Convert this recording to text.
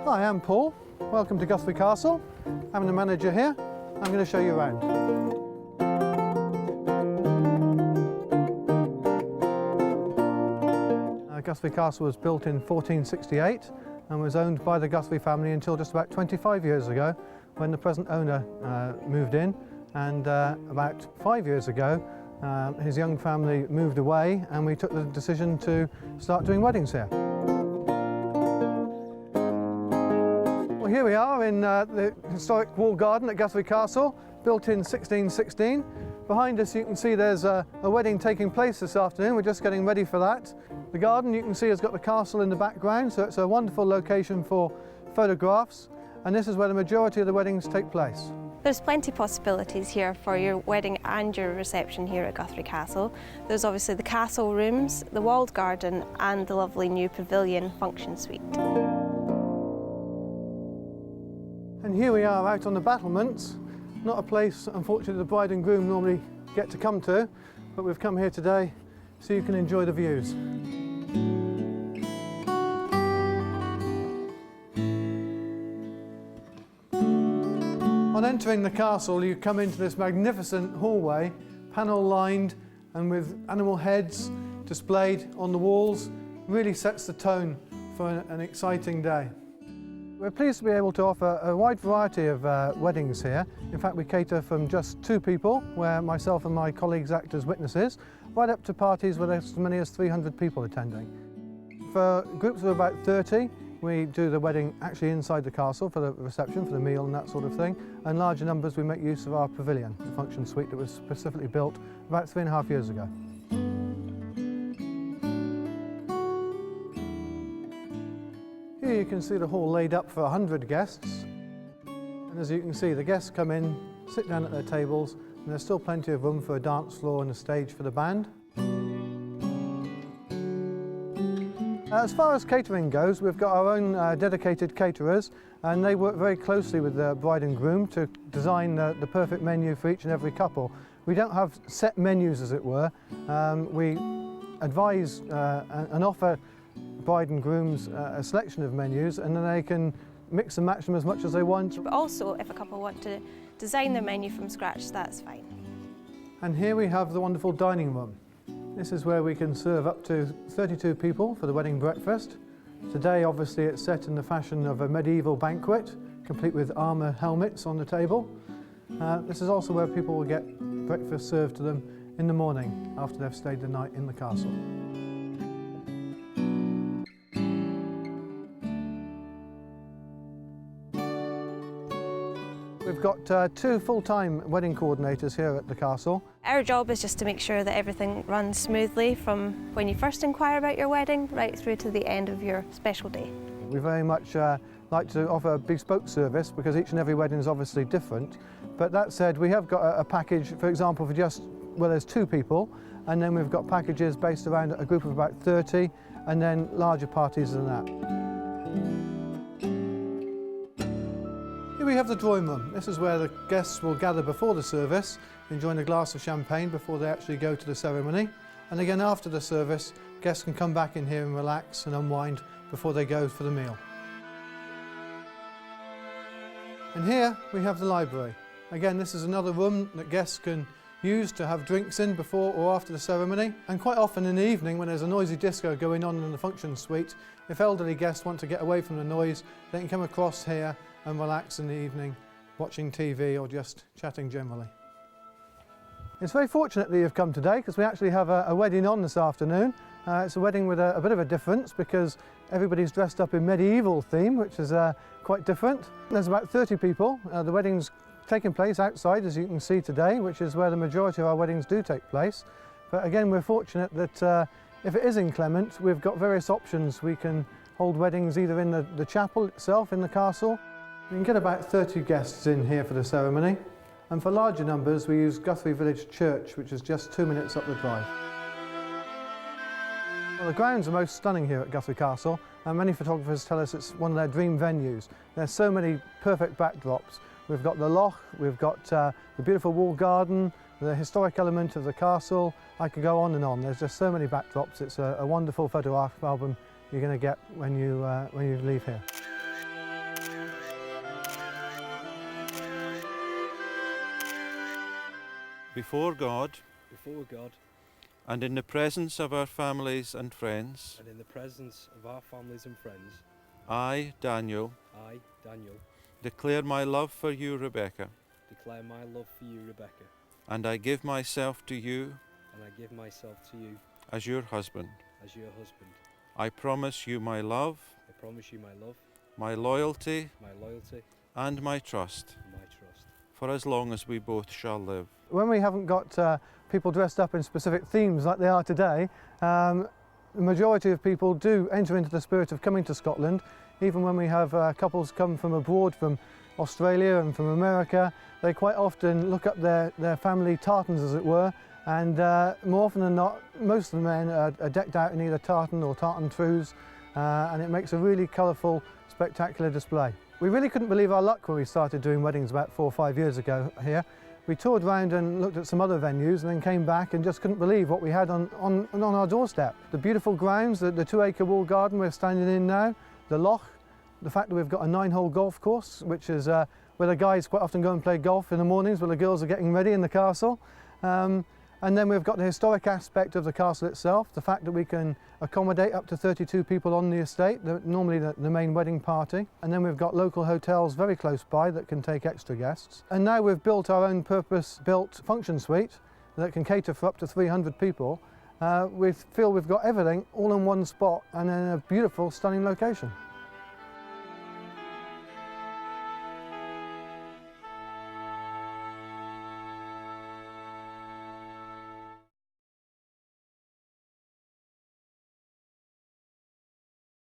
Hi, I'm Paul. Welcome to Guthrie Castle. I'm the manager here. I'm going to show you around. Guthrie Castle was built in 1468 and was owned by the Guthrie family until just about 25 years ago, when the present owner moved in, and about 5 years ago his young family moved away and we took the decision to start doing weddings here. Well, here we are in the historic walled garden at Guthrie Castle, built in 1616. Behind us you can see there's a wedding taking place this afternoon. We're just getting ready for that. The garden you can see has got the castle in the background, so it's a wonderful location for photographs, and this is where the majority of the weddings take place. There's plenty of possibilities here for your wedding and your reception here at Guthrie Castle. There's obviously the castle rooms, the walled garden and the lovely new pavilion function suite. And here we are out on the battlements, not a place unfortunately the bride and groom normally get to come to, but we've come here today so you can enjoy the views. On entering the castle, you come into this magnificent hallway, panel lined and with animal heads displayed on the walls. Really sets the tone for an exciting day. We're pleased to be able to offer a wide variety of weddings here. In fact, we cater from just 2 people, where myself and my colleagues act as witnesses, right up to parties with as many as 300 people attending. For groups of about 30, we do the wedding actually inside the castle for the reception, for the meal and that sort of thing. And larger numbers, we make use of our pavilion, the function suite that was specifically built about 3.5 years ago. Here you can see the hall laid up for 100 guests. And as you can see, the guests come in, sit down at their tables, and there's still plenty of room for a dance floor and a stage for the band. As far as catering goes, we've got our own dedicated caterers, and they work very closely with the bride and groom to design the perfect menu for each and every couple. We don't have set menus, as it were. We advise and offer bride and grooms a selection of menus, and then they can mix and match them as much as they want. But also, if a couple want to design their menu from scratch, that's fine. And here we have the wonderful dining room. This is where we can serve up to 32 people for the wedding breakfast. Today, obviously, it's set in the fashion of a medieval banquet, complete with armour helmets on the table. This is also where people will get breakfast served to them in the morning after they've stayed the night in the castle. We've got 2 full-time wedding coordinators here at the castle. Our job is just to make sure that everything runs smoothly from when you first inquire about your wedding right through to the end of your special day. We very much like to offer a bespoke service because each and every wedding is obviously different. But that said, we have got a package, for example, for just where there's 2 people, and then we've got packages based around a group of about 30, and then larger parties than that. Here we have the drawing room. This is where the guests will gather before the service, enjoying a glass of champagne before they actually go to the ceremony. And again, after the service, guests can come back in here and relax and unwind before they go for the meal. And here we have the library. Again, this is another room that guests can use to have drinks in before or after the ceremony. And quite often in the evening, when there's a noisy disco going on in the function suite, if elderly guests want to get away from the noise, they can come across here and relax in the evening, watching TV or just chatting generally. It's very fortunate that you've come today because we actually have a wedding on this afternoon. It's a wedding with a bit of a difference because everybody's dressed up in medieval theme, which is quite different. There's about 30 people. The wedding's taking place outside, as you can see today, which is where the majority of our weddings do take place. But again, we're fortunate that if it is inclement, we've got various options. We can hold weddings either in the chapel itself in the castle. We can get about 30 guests in here for the ceremony, and for larger numbers we use Guthrie Village Church, which is just 2 minutes up the drive. Well, the grounds are most stunning here at Guthrie Castle, and many photographers tell us it's one of their dream venues. There's so many perfect backdrops. We've got the loch, we've got the beautiful walled garden, the historic element of the castle. I could go on and on. There's just so many backdrops. It's a wonderful photograph album you're going to get when you leave here. before God before God and in the presence of our families and friends, and in the presence of our families and friends, I, Daniel, I, Daniel, declare my love for you, Rebecca, declare my love for you, Rebecca, and I give myself to you and I give myself to you as your husband. as your husband. I promise you my love, I promise you my love, my loyalty, my loyalty, and my trust, and my trust. for as long as we both shall live. When we haven't got people dressed up in specific themes like they are today, the majority of people do enter into the spirit of coming to Scotland. Even when we have couples come from abroad, from Australia and from America, they quite often look up their family tartans, as it were, and more often than not, most of the men are decked out in either tartan or tartan trews, and it makes a really colourful, spectacular display. We really couldn't believe our luck when we started doing weddings about 4 or 5 years ago here. We toured around and looked at some other venues and then came back and just couldn't believe what we had on our doorstep. The beautiful grounds, the 2-acre walled garden we're standing in now, the loch, the fact that we've got a 9-hole golf course, which is where the guys quite often go and play golf in the mornings while the girls are getting ready in the castle. And then we've got the historic aspect of the castle itself, the fact that we can accommodate up to 32 people on the estate, normally the main wedding party. And then we've got local hotels very close by that can take extra guests. And now we've built our own purpose-built function suite that can cater for up to 300 people. We feel we've got everything all in one spot and in a beautiful, stunning location.